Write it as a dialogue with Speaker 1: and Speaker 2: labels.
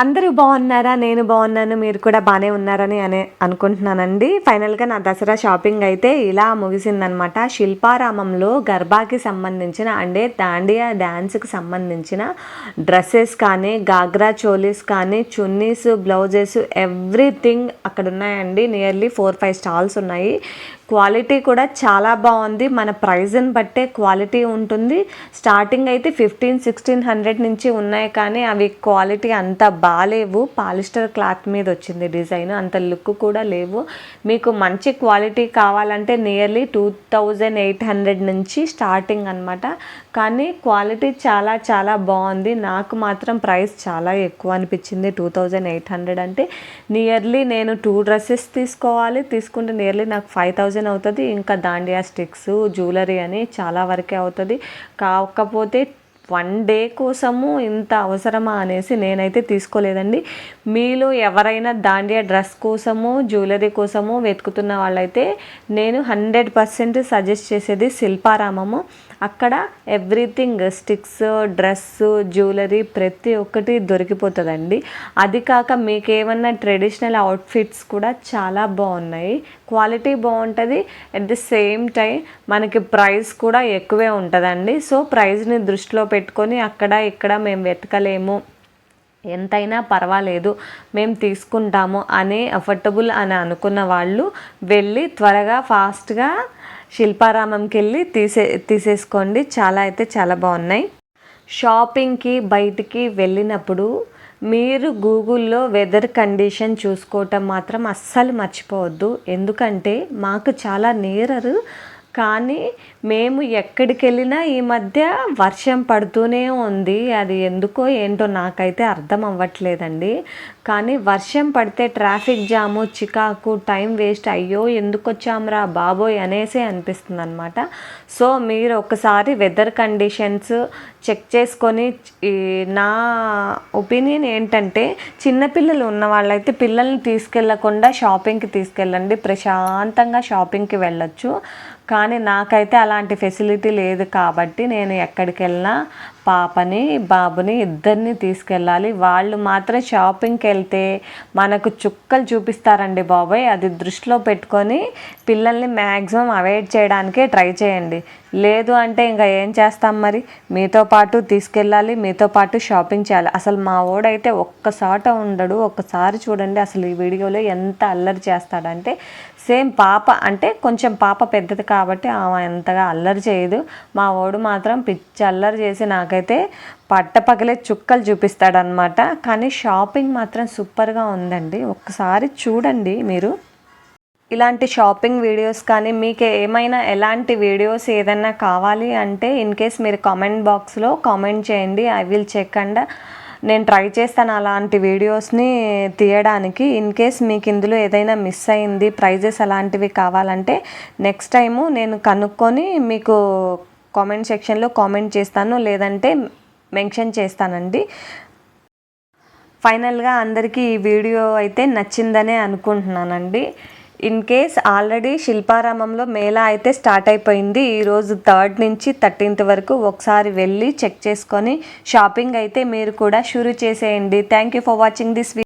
Speaker 1: అందరూ బాగున్నారా? నేను బాగున్నాను. మీరు కూడా బాగానే ఉన్నారని అనుకుంటున్నానండి. ఫైనల్గా నా దసరా షాపింగ్ అయితే ఇలా ముగిసిందనమాట. శిల్పారామంలో గర్బాకి సంబంధించిన అంటే దాండియా డ్యాన్స్కి సంబంధించిన డ్రెస్సెస్ కానీ, గాగ్రా చోలీస్ కానీ, చున్నీస్, బ్లౌజెస్ ఎవ్రీథింగ్ అక్కడ ఉన్నాయండి. నియర్లీ 4-5 స్టాల్స్ ఉన్నాయి. క్వాలిటీ కూడా చాలా బాగుంది. మన ప్రైజ్ని బట్టే క్వాలిటీ ఉంటుంది. స్టార్టింగ్ అయితే 1500-1600 నుంచి ఉన్నాయి, కానీ అవి క్వాలిటీ అంత బాగాలేవు. పాలిస్టర్ క్లాత్ మీద వచ్చింది డిజైన్, అంత లుక్ కూడా లేవు. మీకు మంచి క్వాలిటీ కావాలంటే నియర్లీ 2800 నుంచి స్టార్టింగ్ అనమాట. కానీ క్వాలిటీ చాలా చాలా బాగుంది. నాకు మాత్రం ప్రైస్ చాలా ఎక్కువ అనిపించింది. 2800 అంటే నియర్లీ నేను 2 డ్రెస్సెస్ తీసుకుంటే నియర్లీ నాకు 5000 అవుతుంది. ఇంకా దాండియా స్టిక్స్, జ్యువెలరీ అని చాలా వరకే అవుతుంది. కాకపోతే 1 డే కోసము ఇంత అవసరమా అనేసి నేనైతే తీసుకోలేదండి. మీలో ఎవరైనా దాండియా డ్రెస్ కోసము, జ్యువెలరీ కోసము వెతుకుతున్న వాళ్ళైతే నేను 100% సజెస్ట్ చేసేది శిల్పారామము. అక్కడ ఎవ్రీథింగ్ స్టిక్స్, డ్రెస్సు, జ్యువెలరీ ప్రతి ఒక్కటి దొరికిపోతుందండి. అది కాక మీకు ఏమన్నా ట్రెడిషనల్ అవుట్ఫిట్స్ కూడా చాలా బాగున్నాయి. క్వాలిటీ బాగుంటుంది. అట్ ది సేమ్ టైం మనకి ప్రైస్ కూడా ఎక్కువే ఉంటుందండి. సో ప్రైస్ని దృష్టిలో పెట్టుకొని అక్కడ ఇక్కడ మేము వెతకలేము, ఎంతైనా పర్వాలేదు మేము తీసుకుంటాము అని అఫోర్డబుల్ అని అనుకున్న వాళ్ళు వెళ్ళి త్వరగా ఫాస్ట్గా శిల్పారామంకి వెళ్ళి తీసేసుకోండి. చాలా అయితే చాలా బాగున్నాయి. షాపింగ్కి బయటికి వెళ్ళినప్పుడు మీరు గూగుల్లో వెదర్ కండిషన్ చూసుకోవటం మాత్రం అస్సలు మర్చిపోవద్దు. ఎందుకంటే మాకు చాలా నియర్, కానీ మేము ఎక్కడికి వెళ్ళినా ఈ మధ్య వర్షం పడుతూనే ఉంది. అది ఎందుకో ఏంటో నాకైతే అర్థం అవ్వట్లేదండి. కానీ వర్షం పడితే ట్రాఫిక్ జాము, చికాకు, టైం వేస్ట్, అయ్యో ఎందుకు వచ్చాంరా బాబోయ్ అనేసి అనిపిస్తుంది అనమాట. సో మీరు ఒకసారి వెదర్ కండిషన్స్ చెక్ చేసుకొని, నా ఒపీనియన్ ఏంటంటే చిన్నపిల్లలు ఉన్న వాళ్ళైతే పిల్లల్ని తీసుకెళ్ళకుండా షాపింగ్కి తీసుకెళ్ళండి, ప్రశాంతంగా షాపింగ్కి వెళ్ళొచ్చు. కానీ నాకైతే అలాంటి ఫెసిలిటీ లేదు కాబట్టి నేను ఎక్కడికి వెళ్ళినా పాపని బాబుని ఇద్దరిని తీసుకెళ్ళాలి. వాళ్ళు మాత్రం షాపింగ్కి వెళ్తే మనకు చుక్కలు చూపిస్తారండి బాబాయ్. అది దృష్టిలో పెట్టుకొని పిల్లల్ని మ్యాక్సిమం అవాయిడ్ చేయడానికే ట్రై చేయండి. లేదు అంటే ఇంకా ఏం చేస్తాం మరి, మీతో పాటు తీసుకెళ్ళాలి, మీతో పాటు షాపింగ్ చేయాలి. అసలు మా వాడైతే ఒక్కసాట ఉండడు. ఒక్కసారి చూడండి అసలు ఈ వీడియోలో ఎంత అల్లరి చేస్తాడంటే, సేమ్ పాప అంటే కొంచెం పాప పెద్దది కాబట్టి ఆమె ఎంతగా అల్లరి చేయదు. మా వాడు మాత్రం పిచ్చి అల్లరి చేసి నాకైతే పట్టపగలే చుక్కలు చూపిస్తాడనమాట. కానీ షాపింగ్ మాత్రం సూపర్గా ఉందండి, ఒక్కసారి చూడండి మీరు. ఇలాంటి షాపింగ్ వీడియోస్ కానీ మీకు ఏమైనా ఎలాంటి వీడియోస్ ఏదైనా కావాలి అంటే ఇన్ కేస్ మీరు కామెంట్ బాక్స్లో కామెంట్ చేయండి. ఐ విల్ చెక్ అండ్ నేను ట్రై చేస్తాను అలాంటి వీడియోస్ని తీయడానికి. ఇన్ కేస్ మీకు ఇందులో ఏదైనా మిస్ అయింది, ప్రైజెస్ అలాంటివి కావాలంటే నెక్స్ట్ టైము నేను కనుక్కొని మీకు కామెంట్ సెక్షన్లో కామెంట్ చేస్తాను, లేదంటే మెన్షన్ చేస్తానండి. ఫైనల్గా అందరికీ ఈ వీడియో అయితే నచ్చిందనే అనుకుంటున్నానండి. ఇన్ కేస్ ఆల్రెడీ శిల్పారామంలో మేళా అయితే స్టార్ట్ అయిపోయింది. ఈరోజు 3rd నుంచి 13th వరకు ఒకసారి వెళ్ళి చెక్ చేసుకొని షాపింగ్ అయితే మీరు కూడా షురూ చేసేయండి. Thank you for watching this video.